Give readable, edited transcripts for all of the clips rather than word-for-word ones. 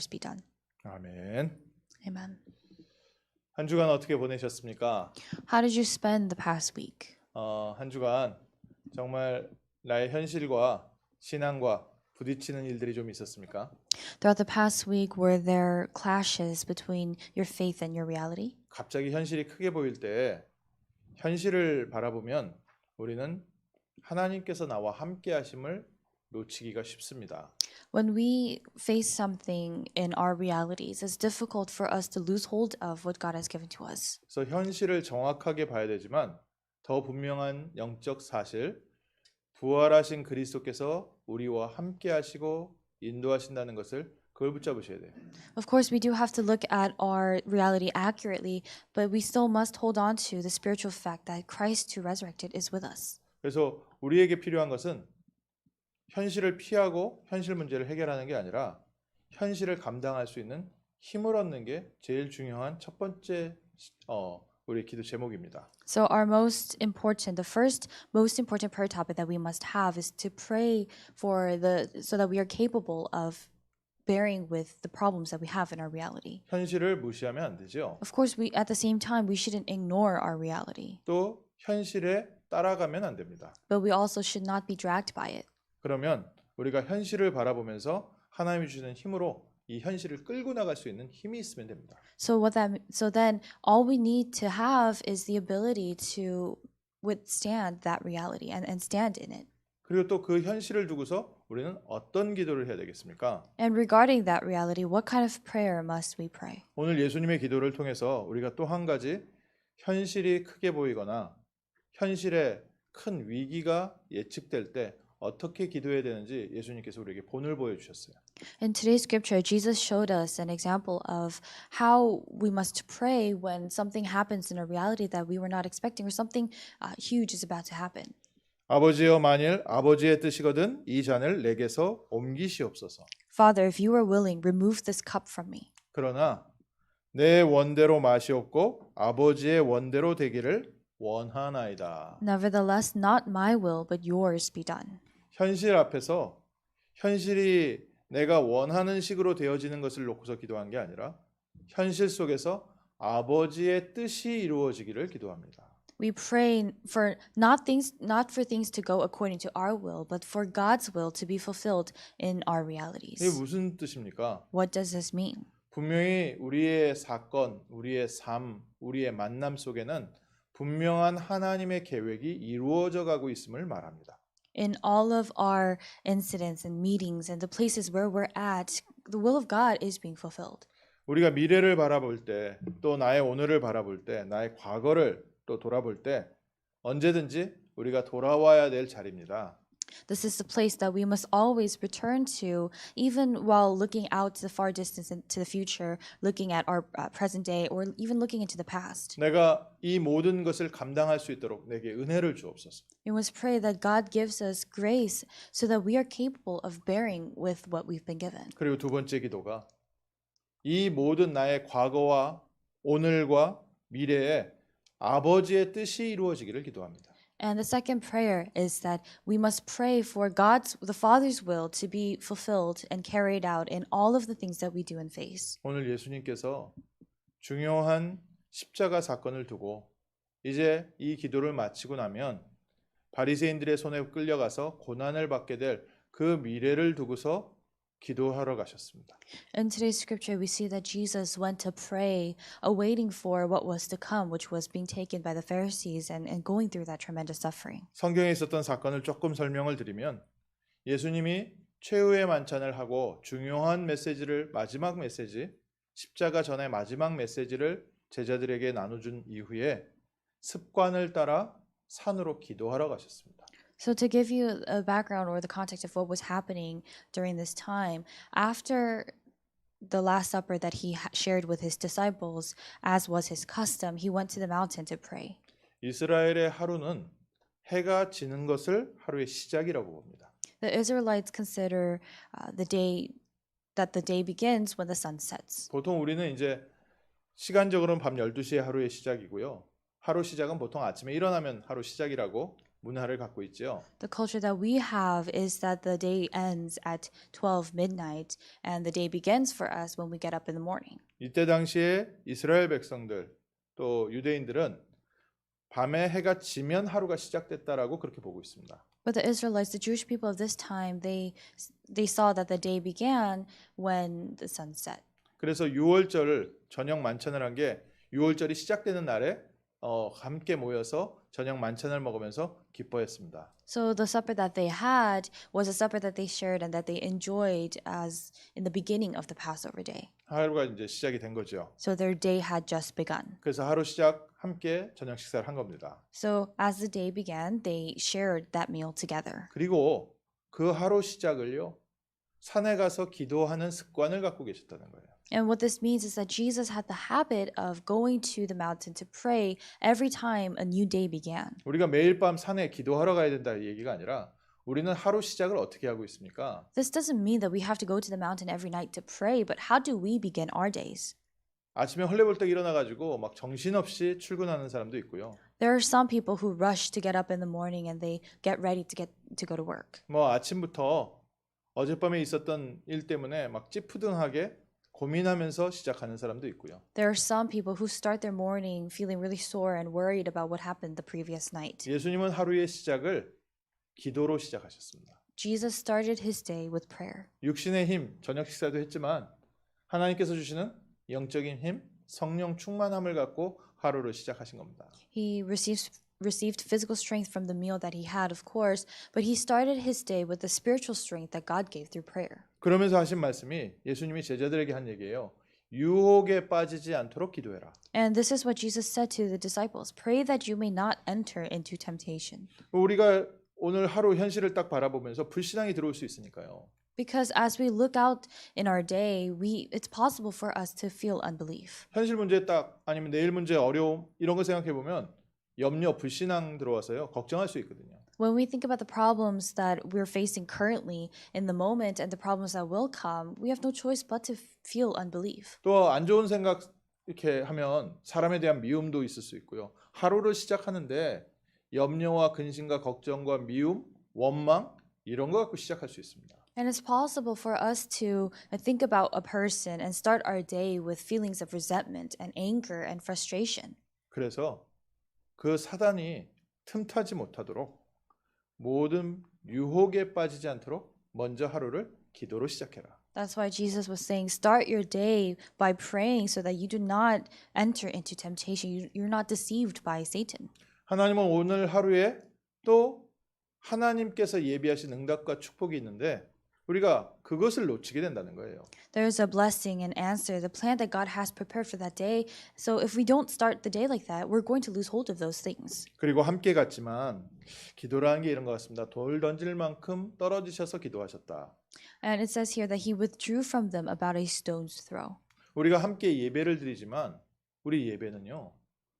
be done. 아멘. Amen. 한 주간 어떻게 보내셨습니까? How did you spend the past week? 한 주간 정말 나의 현실과 신앙과 부딪히는 일들이 좀 있었습니까? Throughout the past week, were there clashes between your faith and your reality? 갑자기 현실이 크게 보일 때 현실을 바라보면 우리는 하나님께서 나와 함께 하심을 놓치기가 쉽습니다. When we face something in our realities, it's difficult for us to lose hold of what God has given to us. 그래서 현실을 정확하게 봐야 되지만 더 분명한 영적 사실, 부활하신 그리스도께서 우리와 함께 하시고 인도하신다는 것을 그걸 붙잡으셔야 돼요. Of course, we do have to look at our reality accurately, but we still must hold on to the spiritual fact that Christ who resurrected is with us. 그래서 우리에게 필요한 것은 현실을 피하고 현실 문제를 해결하는 게 아니라 현실을 감당할 수 있는 힘을 얻는 게 제일 중요한 첫 번째 우리 기도 제목입니다. So the first most important prayer topic that we must have is to pray so that we are capable of bearing with the problems that we have in our reality. 현실을 무시하면 안 되죠. Of course, at the same time, we shouldn't ignore our reality, 또 현실에 따라가면 안 됩니다. but we also should not be dragged by it. 그러면 우리가 현실을 바라보면서 하나님이 주시는 힘으로 이 현실을 끌고 나갈 수 있는 힘이 있으면 됩니다. So then all we need to have is the ability to withstand that reality and stand in it. 그리고 또 그 현실을 두고서 우리는 어떤 기도를 해야 되겠습니까? And regarding that reality, what kind of prayer must we pray? 오늘 예수님의 기도를 통해서 우리가 또 한 가지 현실이 크게 보이거나 현실에 큰 위기가 예측될 때 어떻게 기도해야 되는지 예수님께서 우리에게 본을 보여주셨어요. In today's scripture, Jesus showed us an example of how we must pray when something happens in a reality that we were not expecting or something huge is about to happen. 아버지여 만일 아버지의 뜻이거든 이 잔을 내게서 옮기시옵소서. Father, if you are willing, remove this cup from me. 그러나 내 원대로 마시옵고 아버지의 원대로 되기를 원하나이다. Nevertheless, not my will, but yours be done. 현실 앞에서 현실이 내가 원하는 식으로 되어지는 것을 놓고서 기도한 게 아니라 현실 속에서 아버지의 뜻이 이루어지기를 기도합니다. We pray for not for things to go according to our will, but for God's will to be fulfilled in our 이게 realities. 무슨 뜻입니까? What does this mean? 분명히 우리의 사건, 우리의 삶, 우리의 만남 속에는 분명한 하나님의 계획이 이루어져 가고 있음을 말합니다. In all of our incidents and meetings and the places where we're at, the will of God is being fulfilled. 우리가 미래를 바라볼 때, 또 나의 오늘을 바라볼 때, 나의 과거를 또 돌아볼 때 언제든지 우리가 돌아와야 될 자리입니다. This is the place that we must always return to, even while looking out to the far distance into the future, looking at our present day, or even looking into the past. 내가 이 모든 것을 감당할 수 있도록 내게 은혜를 주옵소서. We must pray that God gives us grace so that we are capable of bearing with what we've been given. 그리고 두 번째 기도가 이 모든 나의 과거와 오늘과 미래에 아버지의 뜻이 이루어지기를 기도합니다. And the second prayer is that we must pray for the Father's will to be fulfilled and carried out in all of the things that we do and face. 오늘 예수님께서 중요한 십자가 사건을 두고 이제 이 기도를 마치고 나면 바리새인들의 손에 끌려가서 고난을 받게 될 그 미래를 두고서 기도하러 가셨습니다. In today's scripture, we see that Jesus went to pray, awaiting for what was to come, which was being taken by the Pharisees and going through that tremendous suffering. 성경에 있었던 사건을 조금 설명을 드리면 예수님이 최후의 만찬을 하고 중요한 메시지를 마지막 메시지, 십자가 전의 마지막 메시지를 제자들에게 나눠준 이후에 습관을 따라 산으로 기도하러 가셨습니다. So to give you a background or the context of what was happening during this time, after the Last Supper that he shared with his disciples, as was his custom, he went to the mountain to pray. 이스라엘의 하루는 해가 지는 것을 하루의 시작이라고 봅니다. The Israelites consider the day begins when the sun sets. 보통 우리는 이제 시간적으로는 밤 12시에 하루의 시작이고요. 하루 시작은 보통 아침에 일어나면 하루 시작이라고 문화를 갖고 있죠. The culture that we have is that the day ends at 12 midnight and the day begins for us when we get up in the morning. 이때 당시에 이스라엘 백성들 또 유대인들은 밤에 해가 지면 하루가 시작됐다라고 그렇게 보고 있습니다. But the Israelites, the Jewish people of this time, they saw that the day began when the sun set. 그래서 유월절을 저녁 만찬을 한 게 유월절이 시작되는 날에 함께 모여서 저녁 만찬을 먹으면서 기뻐했습니다. So the supper that they had was a supper that they shared and that they enjoyed as in the beginning of the Passover day. 하루가 이제 시작이 된 거죠. So their day had just begun. 그래서 하루 시작 함께 저녁 식사를 한 겁니다. So as the day began, they shared that meal together. 그리고 그 하루 시작을요. 산에 가서 기도하는 습관을 갖고 계셨다는 거예요. And what this means is that Jesus had the habit of going to the mountain to pray every time a new day began. 우리가 매일 밤 산에 기도하러 가야 된다 이 얘기가 아니라 우리는 하루 시작을 어떻게 하고 있습니까? This doesn't mean that we have to go to the mountain every night to pray, but how do we begin our days? 아침에 헐레벌떡 일어나가지고 막 정신없이 출근하는 사람도 있고요. There are some people who rush to get up in the morning and they get ready to go to work. 뭐 아침부터 어젯밤에 있었던 일 때문에 막 찌푸둥하게 고민하면서 시작하는 사람도 있고요. There are some people who start their morning feeling really sore and worried about what happened the previous night. 예수님은 하루의 시작을 기도로 시작하셨습니다. Jesus started his day with prayer. 육신의 힘, 저녁 식사도 했지만 하나님께서 주시는 영적인 힘, 성령 충만함을 갖고 하루를 시작하신 겁니다. He received physical strength from the meal that he had, of course, but he started his day with the spiritual strength that God gave through prayer. 그러면서 하신 말씀이 예수님이 제자들에게 한 얘기예요. 유혹에 빠지지 않도록 기도해라. And this is what Jesus said to the disciples. Pray that you may not enter into temptation. 우리가 오늘 하루 현실을 딱 바라보면서 불신앙이 들어올 수 있으니까요. Because as we look out in our day, it's possible for us to feel unbelief. 현실 문제 딱 아니면 내일 문제 어려움 이런 거 생각해 보면 염려, 불신앙 들어와서요. 걱정할 수 있거든요. When we think about the problems that we're facing currently in the moment and the problems that will come, we have no choice but to feel unbelief. 또 안 좋은 생각 이렇게 하면 사람에 대한 미움도 있을 수 있고요. 하루를 시작하는데 염려와 근심과 걱정과 미움, 원망 이런 거 갖고 시작할 수 있습니다. And it's possible for us to think about a person and start our day with feelings of resentment and anger and frustration. 그래서 그 사단이 틈타지 못하도록 모든 유혹에 빠지지 않도록 먼저 하루를 기도로 시작해라. That's why Jesus was saying, start your day by praying so that you do not enter into temptation. You're not deceived by Satan. 하나님은 오늘 하루에 또 하나님께서 예비하신 응답과 축복이 있는데 우리가 그것을 놓치게 된다는 거예요. There's a blessing and answer, the plan that God has prepared for that day. So if we don't start the day like that, we're going to lose hold of those things. 그리고 함께 갔지만 기도라는 게 이런 것 같습니다. 돌 던질 만큼 떨어지셔서 기도하셨다. And it says here that he withdrew from them about a stone's throw. 우리가 함께 예배를 드리지만 우리 예배는요.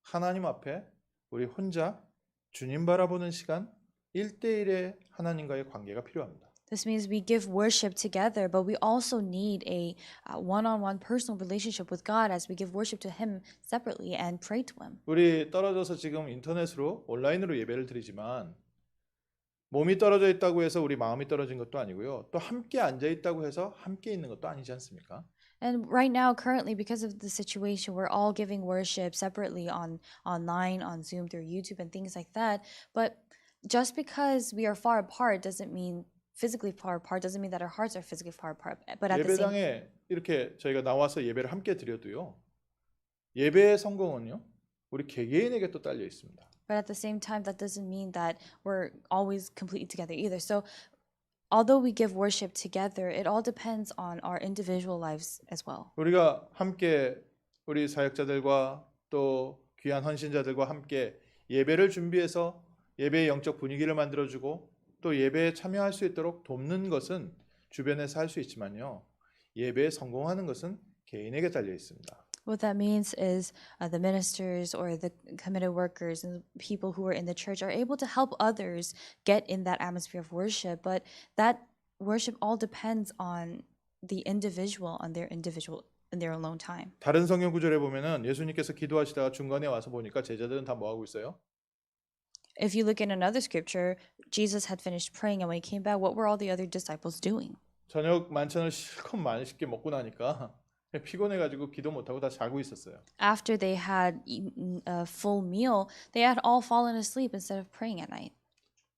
하나님 앞에 우리 혼자 주님 바라보는 시간 1대1의 하나님과의 관계가 필요합니다. This means we give worship together, but we also need a one-on-one personal relationship with God as we give worship to Him separately and pray to Him. 우리 떨어져서 지금 인터넷으로 온라인으로 예배를 드리지만 몸이 떨어져 있다고 해서 우리 마음이 떨어진 것도 아니고요. 또 함께 앉아 있다고 해서 함께 있는 것도 아니지 않습니까? And right now, currently, because of the situation, we're all giving worship separately online, on Zoom, through YouTube, and things like that. But just because we are far apart doesn't mean physically far apart doesn't mean that our hearts are physically far apart. But at the same 예배당에 이렇게 저희가 나와서 예배를 함께 드려도요. 예배의 성공은요. 우리 개개인에게 또 딸려 있습니다. But at the same time, that doesn't mean that we're always completely together either. So although we give worship together, it all depends on our individual lives as well. 우리가 함께 우리 사역자들과 또 귀한 헌신자들과 함께 예배를 준비해서 예배의 영적 분위기를 만들어주고 또 예배에 참여할 수 있도록 돕는 것은 주변에서 할 수 있지만요. 예배에 성공하는 것은 개인에게 달려 있습니다. What that means is the ministers or the committed workers and the people who are in the church are able to help others get in that atmosphere of worship, but that worship all depends on the individual, on their individual in their alone time. 다른 성경 구절에 보면은 예수님께서 기도하시다가 중간에 와서 보니까 제자들은 다 뭐 하고 있어요? If you look in another scripture, Jesus had finished praying, and when he came back, what were all the other disciples doing? 저녁 만찬을 실컷 맛있게 먹고 나니까 피곤해가지고 기도 못하고 다 자고 있었어요. After they had eaten a full meal, they had all fallen asleep instead of praying at night.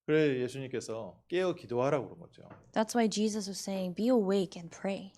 그래 예수님께서 깨어 기도하라고 그런 거죠. That's why Jesus was saying, be awake and pray.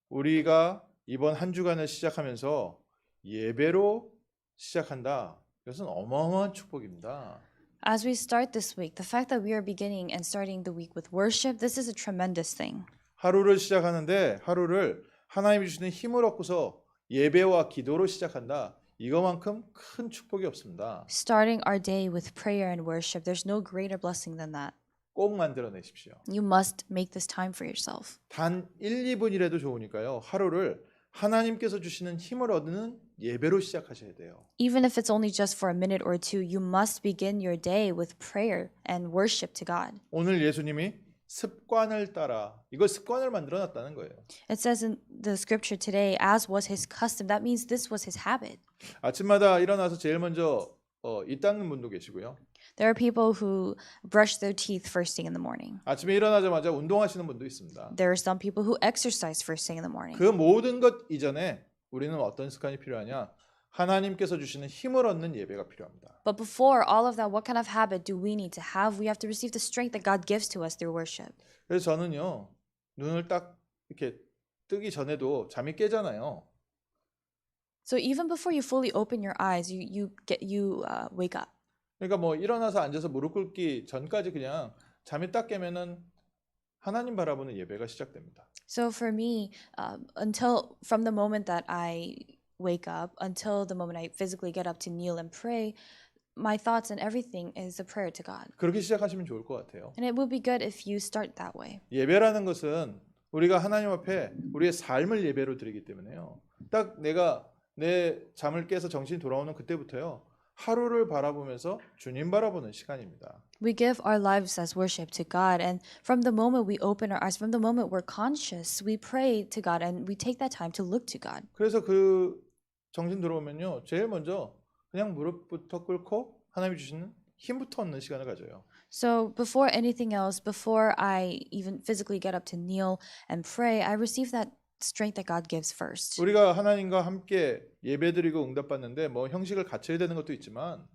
우리가 이번 한 주간을 시작하면서 예배로 시작한다. 이것은 어마어마한 축복입니다. As we start this week, the fact that we are beginning and starting the week with worship, this is a tremendous thing. 하루를 시작하는데 하루를 하나님이 주시는 힘을 얻고서 예배와 기도로 시작한다. 이거만큼 큰 축복이 없습니다. Starting our day with prayer and worship, there's no greater blessing than that. 꼭 만들어내십시오. You must make this time for yourself. 단 1, 2분이라도 좋으니까요. 하루를 하나님께서 주시는 힘을 얻는 예배로 시작하셔야 돼요. Even if it's only just for a minute or two, you must begin your day with prayer and worship to God. 오늘 예수님이 습관을 따라 이걸 습관을 만들어 놨다는 거예요. It says in the scripture today, as was his custom. That means this was his habit. 아침마다 일어나서 제일 먼저 이 닦는 분도 계시고요. There are people who brush their teeth first thing in the morning. 아침에 일어나자마자 운동하시는 분도 있습니다. There are some people who exercise first thing in the morning. 그 모든 것 이전에 우리는 어떤 습관이 필요하냐? 하나님께서 주시는 힘을 얻는 예배가 필요합니다. But before all of that, what kind of habit do we need to have? We have to receive the strength that God gives to us through worship. 그래서 저는요. 눈을 딱 이렇게 뜨기 전에도 잠이 깨잖아요. So even before you fully open your eyes, you wake up. 그러니까 뭐 일어나서 앉아서 무릎 꿇기 전까지 그냥 잠이 딱 깨면은 하나님 바라보는 예배가 시작됩니다. So for me, until from the moment that I wake up until the moment I physically get up to kneel and pray, my thoughts and everything is a prayer to God. 그렇게 시작하시면 좋을 것 같아요. And it would be good if you start that way. 예배라는 것은 우리가 하나님 앞에 우리의 삶을 예배로 드리기 때문에요. 딱 내가 내 잠을 깨서 정신이 돌아오는 그때부터요. 하루를 바라보면서 주님 바라보는 시간입니다. We give our lives as worship to God, and from the moment we open our eyes, from the moment we're conscious, we pray to God and we take that time to look to God. 그래서 그 정신 들어오면요. 제일 먼저 그냥 무릎부터 꿇고 하나님이 주시는 힘부터 얻는 시간을 가져요. So before anything else, before I even physically get up to kneel and pray, I receive that strength that God gives first. 우리가 하나님과 함께 예배드리고 응답받는데 뭐 형식을 갖춰야 되는 것도 있지만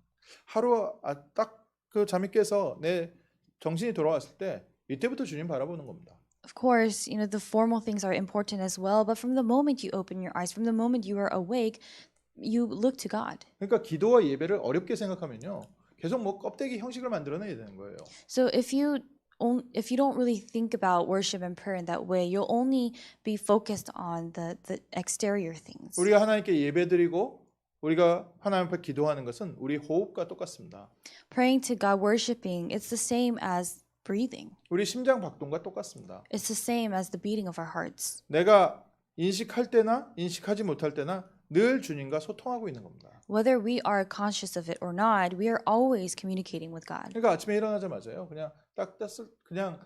하루 딱 그 잠이 깨서 내 정신이 돌아왔을 때 이때부터 주님 바라보는 겁니다. Of course, the formal things are important as well, but from the moment you open your eyes, from the moment you are awake, you look to God. 그러니까 기도와 예배를 어렵게 생각하면요. 계속 뭐 껍데기 형식을 만들어내야 되는 거예요. So if you don't really think about worship and prayer in that way, you'll only be focused on the exterior things. 우리가 하나님께 예배드리고 우리가 하나님 앞에 기도하는 것은 우리 호흡과 똑같습니다. Praying to God, worshiping, it's the same as breathing. 우리 심장 박동과 똑같습니다. It's the same as the beating of our hearts. 내가 인식할 때나 인식하지 못할 때나 늘 주님과 소통하고 있는 겁니다. Whether we are conscious of it or not, we are always communicating with God. 그러니까 아침에 일어나자마자요. 그냥 그냥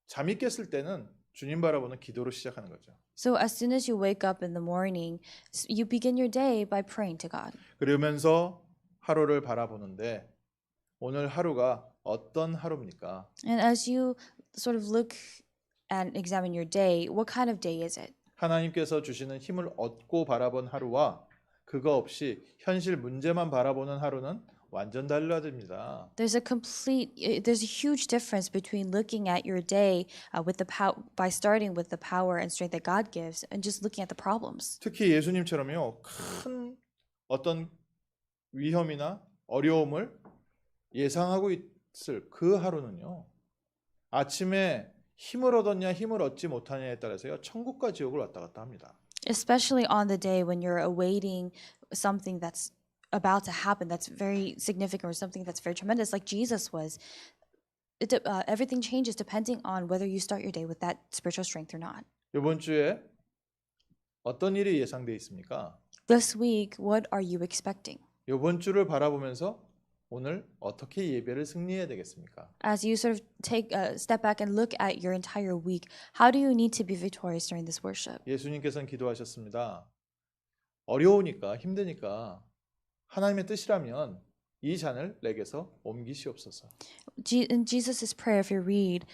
잠이 깼을 때는 주님 바라보는 기도로 시작하는 거죠. So as soon as you wake up in the morning, you begin your day by praying to God. 그러면서 하루를 바라보는데 오늘 하루가 어떤 하루입니까? And as you sort of look and examine your day, what kind of day is it? 하나님께서 주시는 힘을 얻고 바라본 하루와 그거 없이 현실 문제만 바라보는 하루는 완전 달라집니다. There's a huge difference between looking at your day by starting with the power and strength that God gives and just looking at the problems. 특히 예수님처럼요. 큰 어떤 위험이나 어려움을 예상하고 있을 그 하루는요. 아침에 힘을 얻었냐 힘을 얻지 못하냐에 따라서요. 천국과 지옥을 왔다 갔다 합니다. Especially on the day when you're awaiting something that's about to happen that's very significant or something that's very tremendous like Jesus was. Everything changes depending on whether you start your day with that spiritual strength or not. 이번 주에 어떤 일이 예상돼 있습니까? This week, what are you expecting? 이번 주를 바라보면서 오늘 어떻게 예배를 승리해야 되겠습니까? As you sort of take a step back and look at your entire week, how do you need to be victorious during this worship? 예수님께서는 기도하셨습니다. 어려우니까 힘드니까 하나님의 뜻이라면 이 잔을 내게서 옮기시옵소서. In Jesus' prayer, if you read,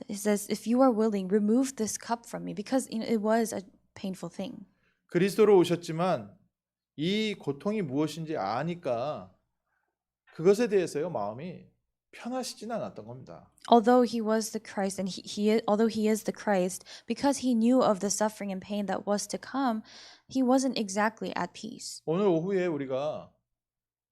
it says, "If you are willing, remove this cup from me," because it was a painful thing. 그리스도로 오셨지만 이 고통이 무엇인지 아니까 그것에 대해서요 마음이 편하시진 않았던 겁니다. Although he was the Christ, and although he is the Christ, because he knew of the suffering and pain that was to come, he wasn't exactly at peace. 오늘 오후에 우리가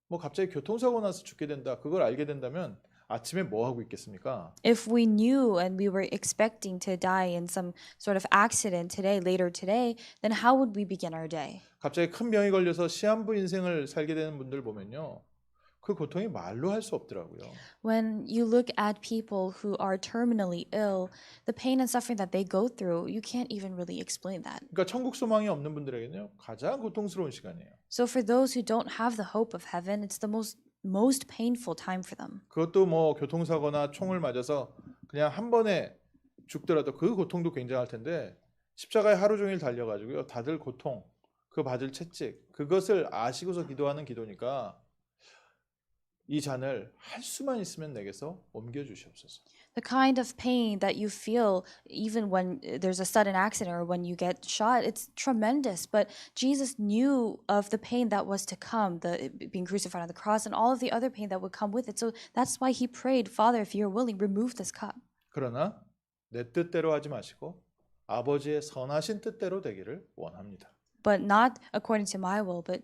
뭐 갑자기 교통사고 나서 죽게 된다 그걸 알게 된다면 아침에 뭐 하고 있겠습니까? If we knew and we were expecting to die in some sort of accident later today, then how would we begin our day? 갑자기 큰 병이 걸려서 시한부 인생을 살게 되는 분들 보면요. 그 고통이 말로 할 수 없더라고요. When you look at people who are terminally ill, the pain and suffering that they go through, you can't even really explain that. 그러니까 천국 소망이 없는 분들에게는요. 가장 고통스러운 시간이에요. So for those who don't have the hope of heaven, it's the most painful time for them. 그것도 뭐 교통사고나 총을 맞아서 그냥 한 번에 죽더라도 그 고통도 굉장할 텐데 십자가에 하루 종일 달려가지고요. 다들 고통, 그 받을 채찍, 그것을 아시고서 기도하는 기도니까 이 잔을 할 수만 있으면 내게서 옮겨주시옵소서. The kind of pain that you feel even when there's a sudden accident or when you get shot, it's tremendous. But Jesus knew of the pain that was to come, the being crucified on the cross, and all of the other pain that would come with it. So that's why he prayed, Father, if you're willing, remove this cup. 그러나 내 뜻대로 하지 마시고 아버지의 선하신 뜻대로 되기를 원합니다. But not according to my will, but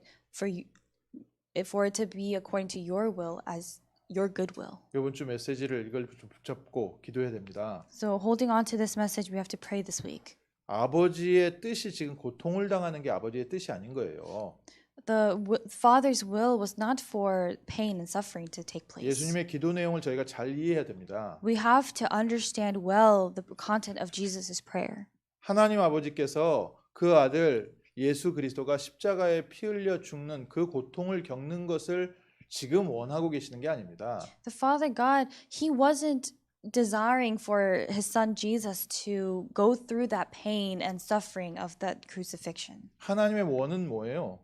for it to be according to your will as your good will. 이번 주 메시지를 이걸 붙잡고 기도해야 됩니다. So holding on to this message, we have to pray this week. 아버지의 뜻이 지금 고통을 당하는 게 아버지의 뜻이 아닌 거예요. The Father's will was not for pain and suffering to take place. 예수님의 기도 내용을 저희가 잘 이해해야 됩니다. We have to understand well the content of Jesus' prayer. 하나님 아버지께서 그 아들 예수 그리스도가 십자가에 피 흘려 죽는 그 고통을 겪는 것을 지금 원하고 계시는 게 아닙니다. The Father God, he wasn't desiring for his son Jesus to go through that pain and suffering of that crucifixion. 하나님의 원은 뭐예요?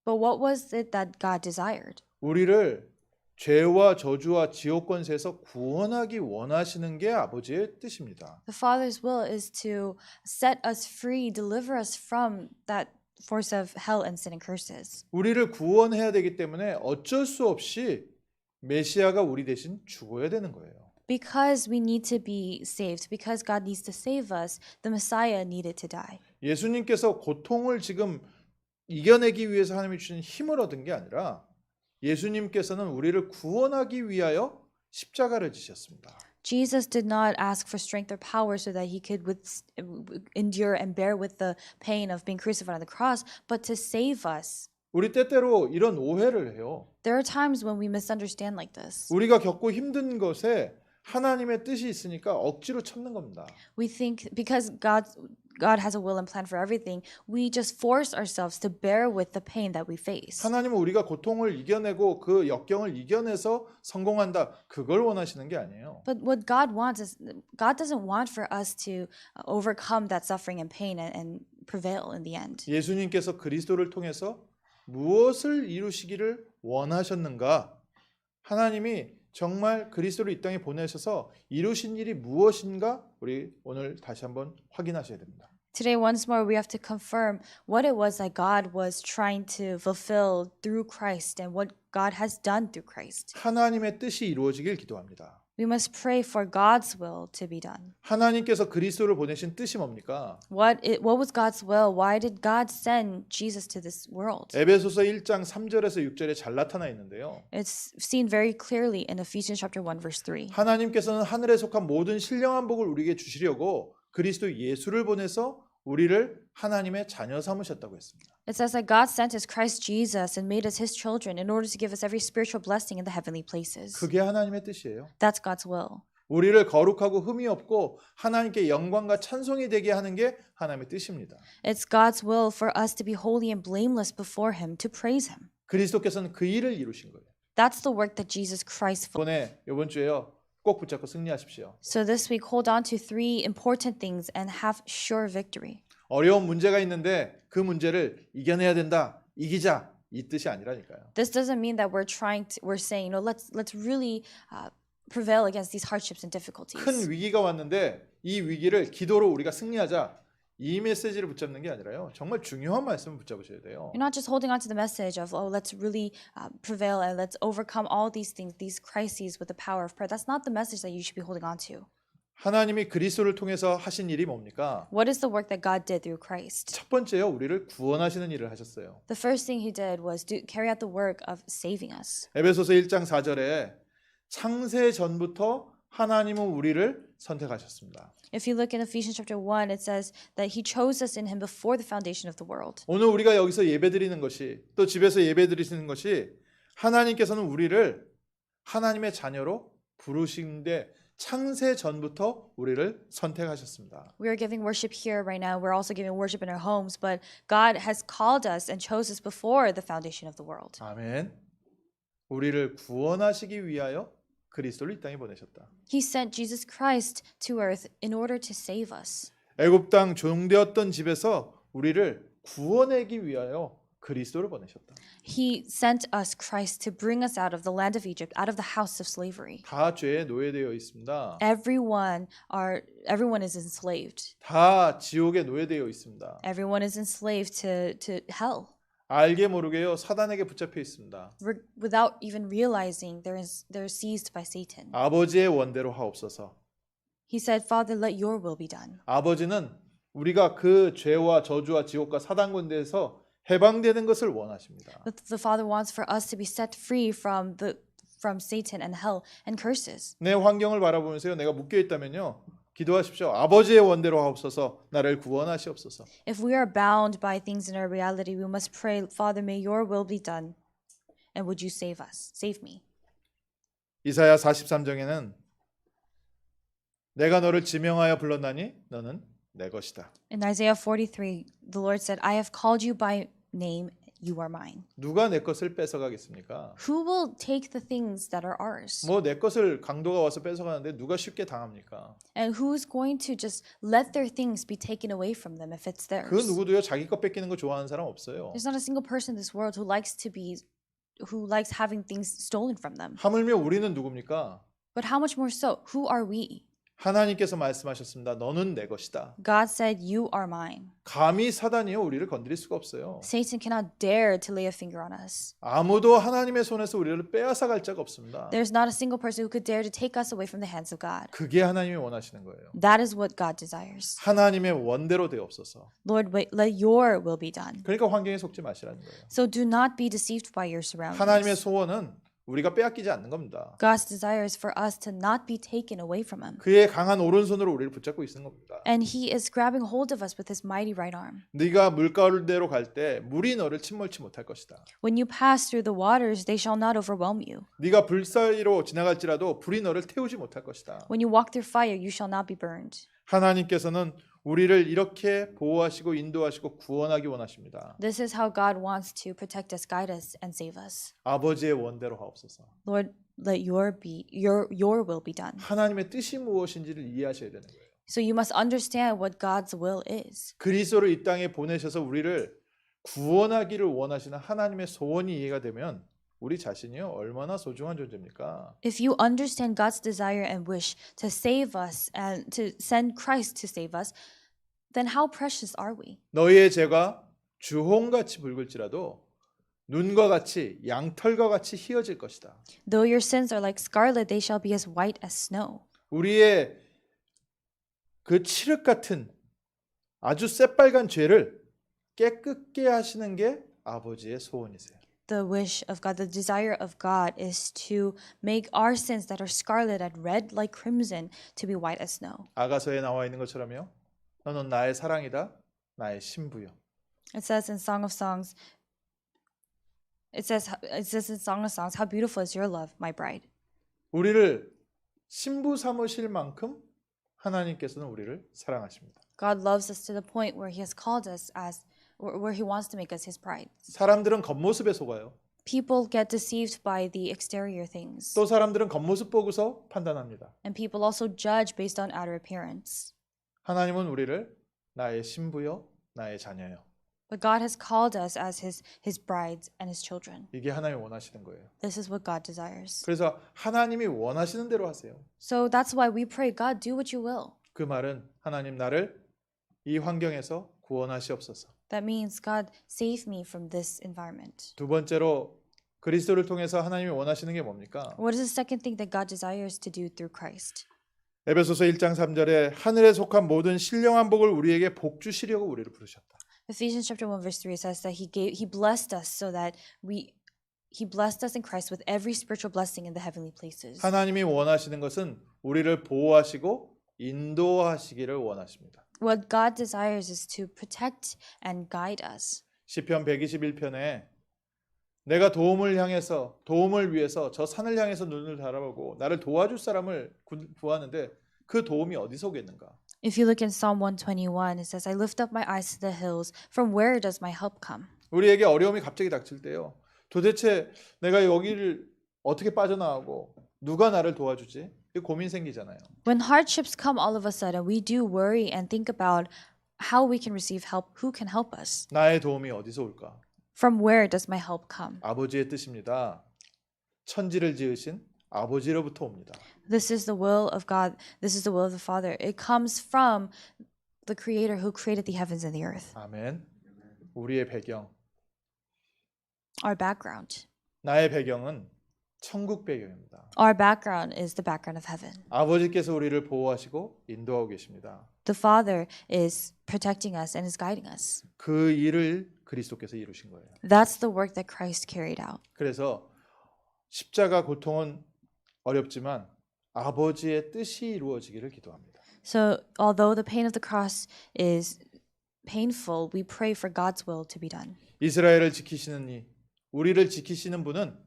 But what was it that God desired? 우리를 죄와 저주와 지옥 권세에서 구원하기 원하시는 게 아버지의 뜻입니다. The Father's will is to set us free, deliver us from that force of hell and sin and curses. 우리를 구원해야 되기 때문에 어쩔 수 없이 메시아가 우리 대신 죽어야 되는 거예요. Because we need to be saved, because God needs to save us, the Messiah needed to die. 예수님께서 고통을 지금 이겨내기 위해서 하나님이 주신 힘을 얻은 게 아니라 예수님께서는 우리를 구원하기 위하여 십자가를 지셨습니다. Jesus did not ask for strength or power so that he could endure and bear with the pain of being crucified on the cross, but to save us. 우리 때때로 이런 오해를 해요. There are times when we misunderstand like this. 우리가 겪고 힘든 것에 하나님의 뜻이 있으니까 억지로 참는 겁니다. We think because God has a will and plan for everything, we just force ourselves to bear with the pain that we face. 하나님은 우리가 고통을 이겨내고 그 역경을 이겨내서 성공한다. 그걸 원하시는 게 아니에요. But what God wants is, God doesn't want for us to overcome that suffering and pain and prevail in the end. 예수님께서 그리스도를 통해서 무엇을 이루시기를 원하셨는가? 하나님이 정말 그리스도를 이 땅에 보내셔서 이루신 일이 무엇인가? 우리 오늘 다시 한번 확인하셔야 됩니다. Today, once more, we have to confirm what it was that God was trying to fulfill through Christ and what God has done through Christ. 하나님의 뜻이 이루어지길 기도합니다. We must pray for God's will to be done. 하나님께서 그리스도를 보내신 뜻이 뭡니까? What was God's will? Why did God send Jesus to this world? 에베소서 1장 3절에서 6절에 잘 나타나 있는데요. It's seen very clearly in Ephesians chapter 1 verse 3. 하나님께서는 하늘에 속한 모든 신령한 복을 우리에게 주시려고 그리스도 예수를 보내서 우리를 하나님의 자녀 삼으셨다고 했습니다. It says that God sent us Christ Jesus and made us his children in order to give us every spiritual blessing in the heavenly places. 그게 하나님의 뜻이에요. That's God's will. 우리를 거룩하고 흠이 없고 하나님께 영광과 찬송이 되게 하는 게 하나님의 뜻입니다. It's God's will for us to be holy and blameless before him, to praise him. 그리스도께서는 그 일을 이루신 거예요. That's the work that Jesus Christ fulfilled. 이번 주에요. 꼭 붙잡고 승리하십시오. So this week, hold on to three important things and have sure victory. 어려운 문제가 있는데 그 문제를 이겨내야 된다. 이기자. 이 뜻이 아니라니까요. This doesn't mean that we're saying, no, let's really prevail against these hardships and difficulties. 큰 위기가 왔는데 이 위기를 기도로 우리가 승리하자 이 메시지를 붙잡는 게 아니라요. 정말 중요한 말씀을 붙잡으셔야 돼요. You're not just holding on to the message of, oh, let's really prevail and let's overcome all these things, these crises with the power of prayer. That's not the message that you should be holding on to. 하나님이 그리스도를 통해서 하신 일이 뭡니까? What is the work that God did through Christ? 첫 번째요. 우리를 구원하시는 일을 하셨어요. The first thing he did was carry out the work of saving us. 에베소서 1장 4절에 창세 전부터 하나님은 우리를 선택하셨습니다. If you look in Ephesians chapter 1, it says that he chose us in him before the foundation of the world. 오늘 우리가 여기서 예배드리는 것이 또 집에서 예배드리시는 것이 하나님께서는 우리를 하나님의 자녀로 부르신데 창세 전부터 우리를 선택하셨습니다. We are giving worship here right now. We're also giving worship in our homes, but God has called us and chose us before the foundation of the world. 아멘. 우리를 구원하시기 위하여 그리스도를 이 땅에 보내셨다. He sent Jesus Christ to earth in order to save us. 애굽 땅 종되었던 집에서 우리를 구원하기 위하여 그리스도를 보내셨다. He sent us Christ to bring us out of the land of Egypt, out of the house of slavery. 다 죄에 노예되어 있습니다. Everyone is enslaved. 다 지옥에 노예되어 있습니다. Everyone is enslaved to hell. 알게 모르게요 사단에게 붙잡혀 있습니다. Without even realizing they're seized by Satan. 아버지의 원대로 하옵소서. He said, Father, let your will be done. 아버지는 우리가 그 죄와 저주와 지옥과 사단 군대에서 해방되는 것을 원하십니다. The Father wants for us to be set free from Satan and hell and curses. 내 환경을 바라보면서요 내가 묶여 있다면요 기도하십시오. 아버지의 원대로 하옵소서 나를 구원하시옵소서. If we are bound by things in our reality, we must pray, Father, may your will be done. And would you save us? Save me. 이사야 43장에는 내가 너를 지명하여 불렀나니 너는 내 것이다. In Isaiah 43, the Lord said, I have called you by name, you are mine. 누가 내 것을 뺏어가겠습니까? Who will take the things that are ours? 뭐 내 것을 강도가 와서 뺏어가는데 누가 쉽게 당합니까? And who's going to just let their things be taken away from them if it's theirs? 그 누구도요 자기 것 뺏기는 거 좋아하는 사람 없어요. There's not a single person in this world who likes having things stolen from them. 하물며 우리는 누굽니까? But how much more so? Who are we? 하나님께서 말씀하셨습니다. 너는 내 것이다. God said, you are mine. 감히 사단이요 우리를 건드릴 수가 없어요. Satan cannot dare to lay a finger on us. 아무도 하나님의 손에서 우리를 빼앗아 갈 자가 없습니다. There's not a single person who could dare to take us away from the hands of God. 그게 하나님이 원하시는 거예요. That is what God desires. 하나님의 원대로 되옵소서. Lord, let your will be done. 그러니까 환경에 속지 마시라는 거예요. So do not be deceived by your surroundings. 하나님의 소원은 우리가 빼앗기지 않는 겁니다. God's desire is for us to not be taken away from him. 그의 강한 오른손으로 우리를 붙잡고 있는 겁니다. And he is grabbing hold of us with his mighty right arm. 네가 물가운데로 갈 때 물이 너를 침몰치 못할 것이다. When you pass through the waters, they shall not overwhelm you. 네가 불 사이로 지나갈지라도 불이 너를 태우지 못할 것이다. When you walk through fire, you shall not be burned. 하나님께서는 우리를 이렇게 보호하시고 인도하시고 구원하기 원하십니다. This is how God wants to protect us, guide us, and save us. 아버지의 원대로 하옵소서. Lord, let your will be done. 하나님의 뜻이 무엇인지를 이해하셔야 되는 거예요. So you must understand what God's will is. 그리스도를 이 땅에 보내셔서 우리를 구원하기를 원하시는 하나님의 소원이 이해가 되면 우리 자신이요 얼마나 소중한 존재입니까? If you understand God's desire and wish to save us and to send Christ to save us, then how precious are we? 너희의 죄가 주홍같이 붉을지라도 눈과 같이 양털과 같이 희어질 것이다. Though your sins are like scarlet, they shall be as white as snow. 우리의 그 칠흑 같은 아주 새빨간 죄를 깨끗게 하시는 게 아버지의 소원이세요. The wish of God, the desire of God is to make our sins that are scarlet and red like crimson to be white as snow. 아가서에 나와 있는 것처럼요. 너는 나의 사랑이다, 나의 신부요. It says in Song of Songs, how beautiful is your love, my bride. 우리를 신부 삼으실 만큼 하나님께서는 우리를 사랑하십니다. God loves us to the point where he has called us where he wants to make us his bride. 사람들은 겉모습에 속아요. People get deceived by the exterior things. 또 사람들은 겉모습 보고서 판단합니다. And people also judge based on outer appearance. 하나님은 우리를 나의 신부요, 나의 자녀요. But God has called us as his brides and his children. 이게 하나님이 원하시는 거예요. This is what God desires. 그래서 하나님이 원하시는 대로 하세요. So that's why we pray, God, do what you will. 그 말은 하나님 나를 이 환경에서 구원하시옵소서. That means, God, save me from this environment. 두 번째로 그리스도를 통해서 하나님이 원하시는 게 뭡니까? What is the second thing that God desires to do through Christ? 에베소서 1장 3절에 하늘에 속한 모든 신령한 복을 우리에게 복 주시려고 우리를 부르셨다. Ephesians chapter 1 verse 3 says that he blessed us so that he blessed us in Christ with every spiritual blessing in the heavenly places. 하나님이 원하시는 것은 우리를 보호하시고 인도하시기를 원하십니다. What God desires is to protect and guide us. 시편 121편에 내가 도움을 위해서 저 산을 향해서 눈을 바라보고 나를 도와줄 사람을 구하는데 그 도움이 어디서 오겠는가? If you look in Psalm 121, it says, I lift up my eyes to the hills. From where does my help come? 우리에게 어려움이 갑자기 닥칠 때요. 도대체 내가 여기를 어떻게 빠져나가고 누가 나를 도와주지? 이 고민 생기잖아요. When hardships come all of a sudden, we do worry and think about how we can receive help, who can help us. 나의 도움이 어디서 올까? From where does my help come? 아버지의 뜻입니다. 천지를 지으신 아버지로부터 옵니다. This is the will of God. This is the will of the Father. It comes from the Creator who created the heavens and the earth. 아멘. 우리의 배경, Our background. 나의 배경은 천국 배경입니다. Our background is the background of heaven. 아버지께서 우리를 보호하시고 인도하고 계십니다. The Father is protecting us and is guiding us. 그 일을 그리스도께서 이루신 거예요. That's the work that Christ carried out. 그래서 십자가 고통은 어렵지만 아버지의 뜻이 이루어지기를 기도합니다. So, although the pain of the cross is painful, we pray for God's will to be done. 이스라엘을 지키시는 이 우리를 지키시는 분은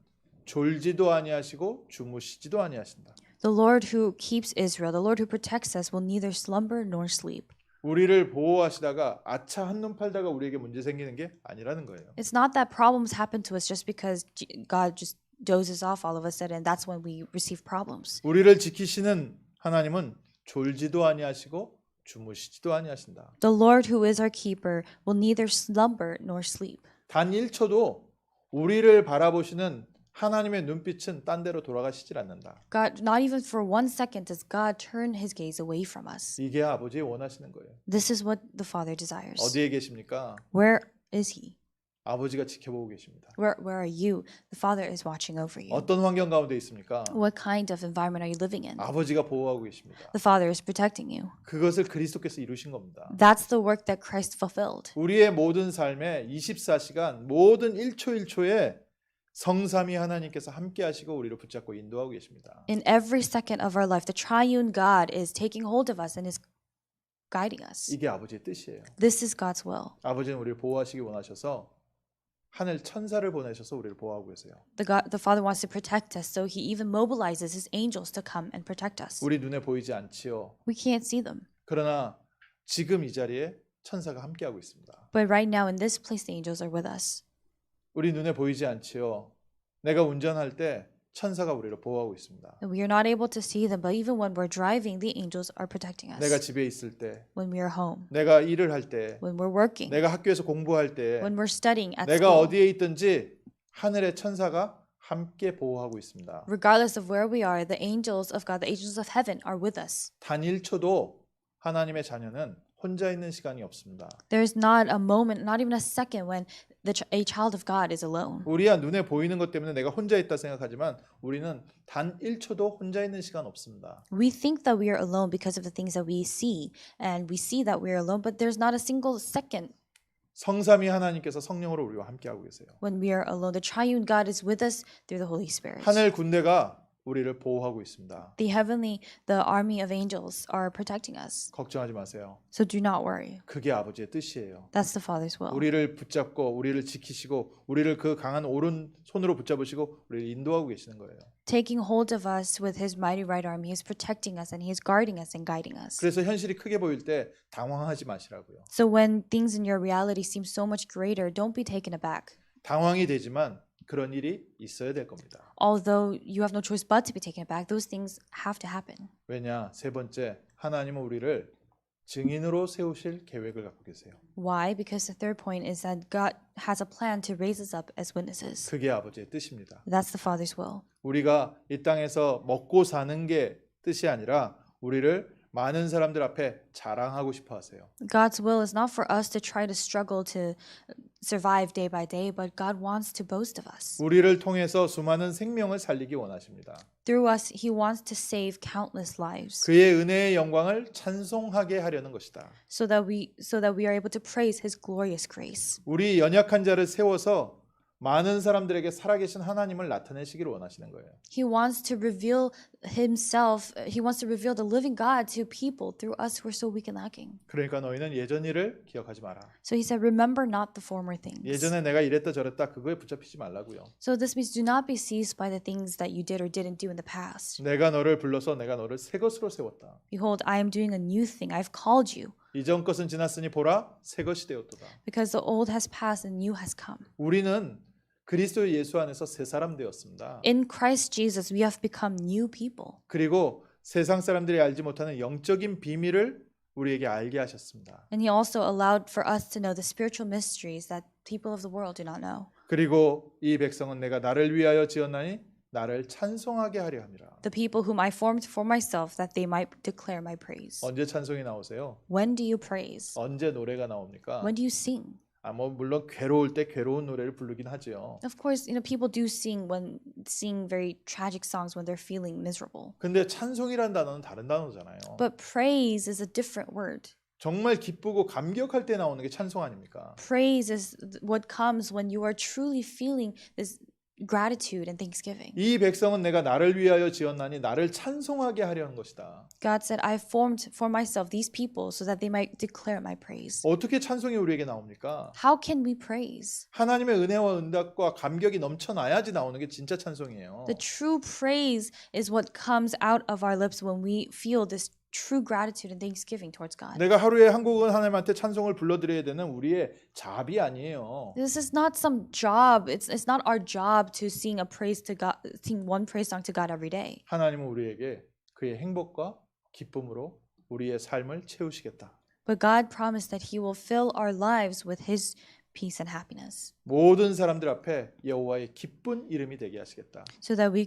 졸지도 아니하시고 주무시지도 아니하신다. The Lord who keeps Israel, the Lord who protects us, will neither slumber nor sleep. 우리를 보호하시다가 아차 한눈 팔다가 우리에게 문제 생기는 게 아니라는 거예요. It's not that problems happen to us just because God just dozes off all of a sudden. That's when we receive problems. 우리를 지키시는 하나님은 졸지도 아니하시고 주무시지도 아니하신다. The Lord who is our keeper will neither slumber nor sleep. 단 1초도 우리를 바라보시는 하나님의 눈빛은 딴 데로 돌아가시질 않는다. God, not even for 1 second does God turn his gaze away from us. 이게 아버지의 원하시는 거예요. This is what the Father desires. 어디에 계십니까? Where is he? 아버지가 지켜보고 계십니다. Where are you? The Father is watching over you. 어떤 환경 가운데 있습니까? What kind of environment are you living in? 아버지가 보호하고 계십니다. The Father is protecting you. 그것을 그리스도께서 이루신 겁니다. That's the work that Christ fulfilled. 우리의 모든 삶에 24시간 모든 1초 1초에 성삼위 하나님께서 함께 하시고 우리를 붙잡고 인도하고 계십니다. In every second of our life, the triune God is taking hold of us and is guiding us. 이게 아버지의 뜻이에요. This is God's will. 아버지는 우리를 보호하시기 원하셔서 하늘 천사를 보내셔서 우리를 보호하고 계세요. The Father wants to protect us, so He even mobilizes His angels to come and protect us. 우리 눈에 보이지 않지요. We can't see them. 그러나 지금 이 자리에 천사가 함께하고 있습니다. But right now in this place, the angels are with us. 우리 눈에 보이지 않지요. 내가 운전할 때 천사가 우리를 보호하고 있습니다. And we are not able to see them, but even when we're driving, the angels are protecting us. 내가 집에 있을 때, When we are home, 내가 일을 할 때, when we're working, 내가 학교에서 공부할 때, when we're studying at 내가 school, 어디에 있든지 하늘의 천사가 함께 보호하고 있습니다. regardless of where we are, the angels of God, the angels of heaven are with us. 단 1초도 하나님의 자녀는 혼자 있는 시간이 없습니다. There's not a moment, not even a second when a child of God is alone. 우리야 눈에 보이는 것 때문에 내가 혼자 있다 생각하지만 우리는 단 1초도 혼자 있는 시간 없습니다. We think that we are alone because of the things that we see, and we see that we are alone, but there's not a single second 성삼위 하나님께서 성령으로 우리와 함께하고 계세요. when we are alone. The triune God is with us through the Holy Spirit. 하늘 군대가 우리를 보호하고 있습니다. The army of angels are protecting us. 걱정하지 마세요. So do not worry. 그게 아버지의 뜻이에요. That's the Father's will. 우리를 붙잡고 우리를 지키시고 우리를 그 강한 오른손으로 붙잡으시고 우리를 인도하고 계시는 거예요. Taking hold of us with His mighty right arm, He is protecting us and He is guarding us and guiding us. 그래서 현실이 크게 보일 때 당황하지 마시라고요. So when things in your reality seem so much greater, don't be taken aback. 당황이 되지만 그런 일이 있어야 될 겁니다. Although you have no choice but to be taken aback, those things have to happen. 왜냐? 세 번째, 하나님은 우리를 증인으로 세우실 계획을 갖고 계세요. Why? Because the third point is that God has a plan to raise us up as witnesses. 그게 아버지의 뜻입니다. That's the Father's will. 우리가 이 땅에서 먹고 사는 게 뜻이 아니라 우리를 많은 사람들 앞에 자랑하고 싶어 하세요. God's will is not for us to try to struggle to survive day by day, but God wants to boast of us. 우리를 통해서 수많은 생명을 살리기 원하십니다. Through us, He wants to save countless lives, 그의 은혜의 영광을 찬송하게 하려는 것이다. so that we are able to praise His glorious grace. 우리 연약한 자를 세워서 많은 사람들에게 살아계신 하나님을 나타내시기를 원하시는 거예요. He wants to reveal Himself. He wants to reveal the living God to people through us who are so weak and lacking. 그러니까 너희는 예전 일을 기억하지 마라. So He said, "Remember not the former things." 예전에 내가 이랬다 저랬다 그거에 붙잡히지 말라고요. So this means do not be seized by the things that you did or didn't do in the past. 내가 너를 불러서 내가 너를 새 것으로 세웠다. Behold, I am doing a new thing. I've called you. 이전 것은 지났으니 보라 새 것이 되었도다. Because the old has passed and new has come. 우리는 그리스도 예수 안에서 새 사람 되었습니다. In Christ Jesus, we have become new people. 그리고 세상 사람들이 알지 못하는 영적인 비밀을 우리에게 알게 하셨습니다. And He also allowed for us to know the spiritual mysteries that people of the world do not know. 그리고 이 백성은 내가 나를 위하여 지었나니 나를 찬송하게 하려 함이라. The people whom I formed for myself, that they might declare my praise. 언제 찬송이 나오세요? When do you praise? 언제 노래가 나옵니까? When do you sing? 물론 괴로울 때 괴로운 노래를 부르긴 하지요. Of course, people do sing very tragic songs when they're feeling miserable. 근데 찬송이란 단어는 다른 단어잖아요. But praise is a different word. 정말 기쁘고 감격할 때 나오는 게 찬송 아닙니까? Praise is what comes when you are truly feeling this gratitude and thanksgiving. 이 백성은 내가 나를 위하여 지었나니 나를 찬송하게 하려는 것이다. God said, I formed for myself these people so that they might declare my praise. 어떻게 찬송이 우리에게 나옵니까? How can we praise? 하나님의 은혜와 응답과 감격이 넘쳐나야지 나오는 게 진짜 찬송이에요. The true praise is what comes out of our lips when we feel this true gratitude and thanksgiving towards God. 내가 하루에 한 곡은 하나님한테 찬송을 불러드려야 되는 우리의 자비 아니에요. This is not some job. It's not our job to sing a praise to God, sing one praise song to God every day. 하나님은 우리에게 그의 행복과 기쁨으로 우리의 삶을 채우시겠다. But God promised that He will fill our lives with His peace and happiness, 모든 사람들 앞에 여호와의 기쁜 이름이 되게 하시겠다. so that we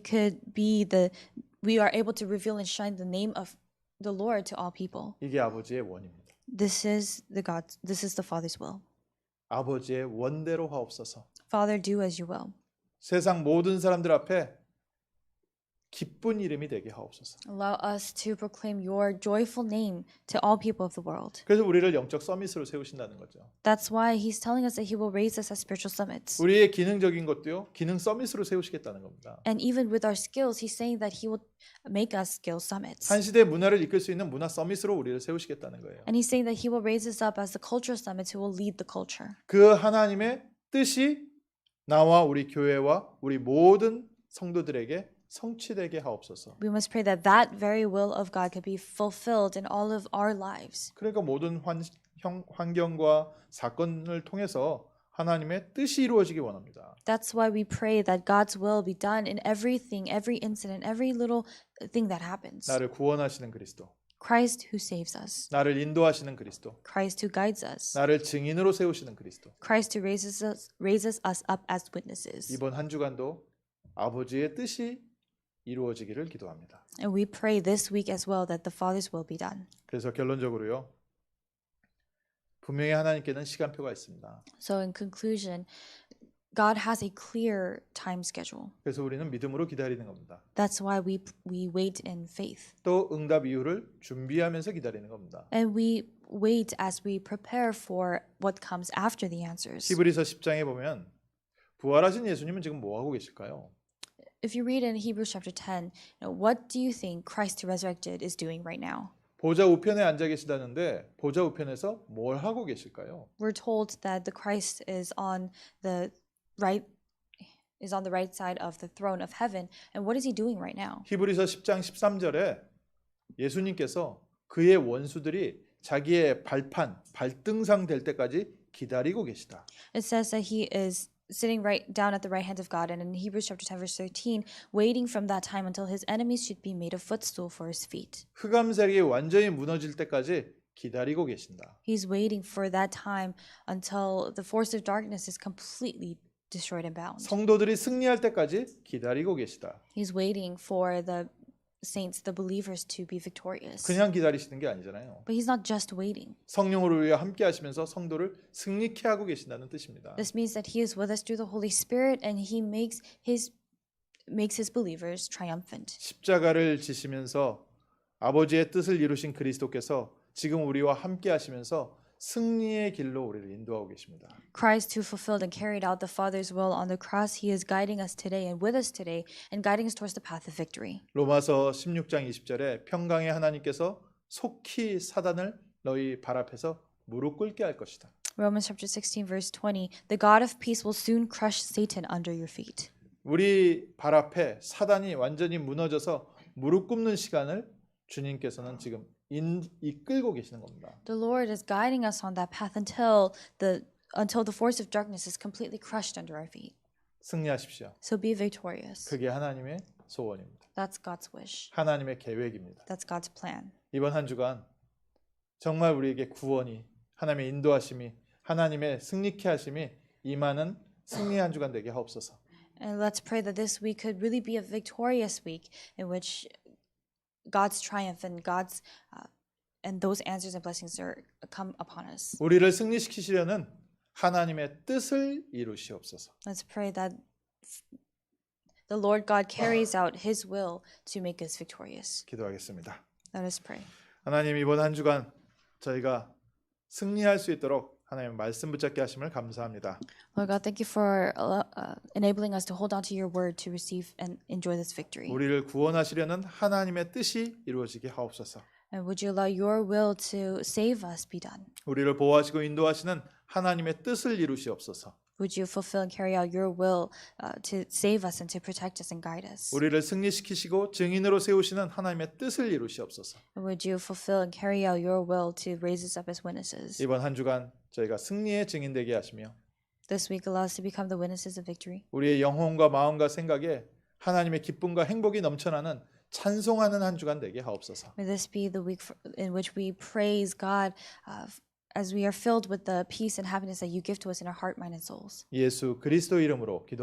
are able to reveal and shine the name of the Lord to all people. 이게 아버지의 원입니다. This is the Father's will. 아버지의 원대로 하옵소서. Father, do as you will. 세상 모든 사람들 앞에 기쁜 이름이 되게 하옵소서. Allow us to proclaim your joyful name to all people of the world. 그래서 우리를 영적 서밋으로 세우신다는 거죠. That's why He's telling us that He will raise us as spiritual summits. 우리의 기능적인 것도요. 기능 서밋으로 세우시겠다는 겁니다. And even with our skills, He's saying that He will make us skill summits. 한 시대의 문화를 이끌 수 있는 문화 서밋으로 우리를 세우시겠다는 거예요. And He's saying that He will raise us up as the cultural summits who will lead the culture. 그 하나님의 뜻이 나와 우리 교회와 우리 모든 성도들에게 성취되게 하옵소서. We must pray that that very will of God could be fulfilled in all of our lives. 그러니까 모든 환경과 사건을 통해서 하나님의 뜻이 이루어지기 원합니다. That's why we pray that God's will be done in everything, every incident, every little thing that happens. 나를 구원하시는 그리스도, Christ who saves us. 나를 인도하시는 그리스도, Christ who guides us. 나를 증인으로 세우시는 그리스도. Christ who raises us up as witnesses. 이번 한 주간도 아버지의 뜻이 이루어지기를 기도합니다. And we pray this week as well that the Father's will be done. 그래서 결론적으로요. 분명히 하나님께는 시간표가 있습니다. So in conclusion, God has a clear time schedule. 그래서 우리는 믿음으로 기다리는 겁니다. That's why we wait in faith. 또 응답 이후를 준비하면서 기다리는 겁니다. And we wait as we prepare for what comes after the answers. 히브리서 10장에 보면 부활하신 예수님은 지금 뭐 하고 계실까요? If you read in Hebrews chapter 10, what do you think Christ who resurrected is doing right now? 보좌 우편에 앉아 계시다는데 보좌 우편에서 뭘 하고 계실까요? We're told that the Christ is on the right side of the throne of heaven. And what is he doing right now? 히브리서 10장 13절에 예수님께서 그의 원수들이 자기의 발등상 될 때까지 기다리고 계시다. It says that he is sitting right down at the right hand of God, and in Hebrews chapter 10 verse 13, waiting from that time until his enemies should be made a footstool for his feet. 흑암색이 완전히 무너질 때까지 기다리고 계신다. He's waiting for that time until the force of darkness is completely destroyed and bound. 성도들이 승리할 때까지 기다리고 계시다. He's waiting for the saints, the believers, to be victorious. 그냥 기다리시는 게 아니잖아요. But he's not just waiting. 성령으로 우리와 함께 하시면서 성도를 승리케 하고 계신다는 뜻입니다. This means that he is with us through the Holy Spirit and he makes his believers triumphant. 십자가를 지시면서 아버지의 뜻을 이루신 그리스도께서 지금 우리와 함께 하시면서 승리의 길로 우리를 인도하고 계십니다. Christ, who fulfilled and carried out the Father's will on the cross, he is guiding us today and with us today and guiding us towards the path of victory. 로마서 16장 20절에 평강의 하나님께서 속히 사단을 너희 발 앞에서 무릎 꿇게 할 것이다. Romans chapter 16 verse 20, the God of peace will soon crush Satan under your feet. 우리 발 앞에 사단이 완전히 무너져서 무릎 꿇는 시간을 주님께서는 지금 이끌고 계시는 겁니다. The Lord is guiding us on that path until the force of darkness is completely crushed under our feet. 승리하십시오. So be victorious. 그게 하나님의 소원입니다. That's God's wish. 하나님의 계획입니다. That's God's plan. 이번 한 주간 정말 우리에게 구원이 하나님의 인도하심이 하나님의 승리케 하심이 임하는 승리의 한 주간 되게 하옵소서. And let's pray that this week could really be a victorious week in which God's triumph and and those answers and blessings are come upon us. 우리를 승리시키시려는 하나님의 뜻을 이루시옵소서. Let's pray that the Lord God carries out his will to make us victorious. 기도하겠습니다. Let us pray. 하나님 이번 한 주간 저희가 승리할 수 있도록 하나님 말씀 붙잡게 하심을 감사합니다. Lord God, thank you for enabling us to hold on to your word to receive and enjoy this victory. 우리를 구원하시려는 하나님의 뜻이 이루어지게 하옵소서. And would you allow your will to save us be done? 우리를 보호하시고 인도하시는 하나님의 뜻을 이루시옵소서. Would you fulfill and carry out your will to save us and to protect us and guide us? 우리를 승리시키시고 증인으로 세우시는 하나님의 뜻을 이루시옵소서. And would you fulfill and carry out your will to raise us up as witnesses? 이번 한 주간 저희가 승리의 증인되게 하시며 This week allow us to become the witnesses of victory. 우리의 영혼과 마음과 생각에 하나님의 기쁨과 행복이 넘쳐나는 찬송하는 한 주간 되게 하옵소서. May this be the week in which we praise God as we are filled with the peace and happiness that you give to us in our heart, mind, and souls. 예수 그리스도 이름으로 기도합니다.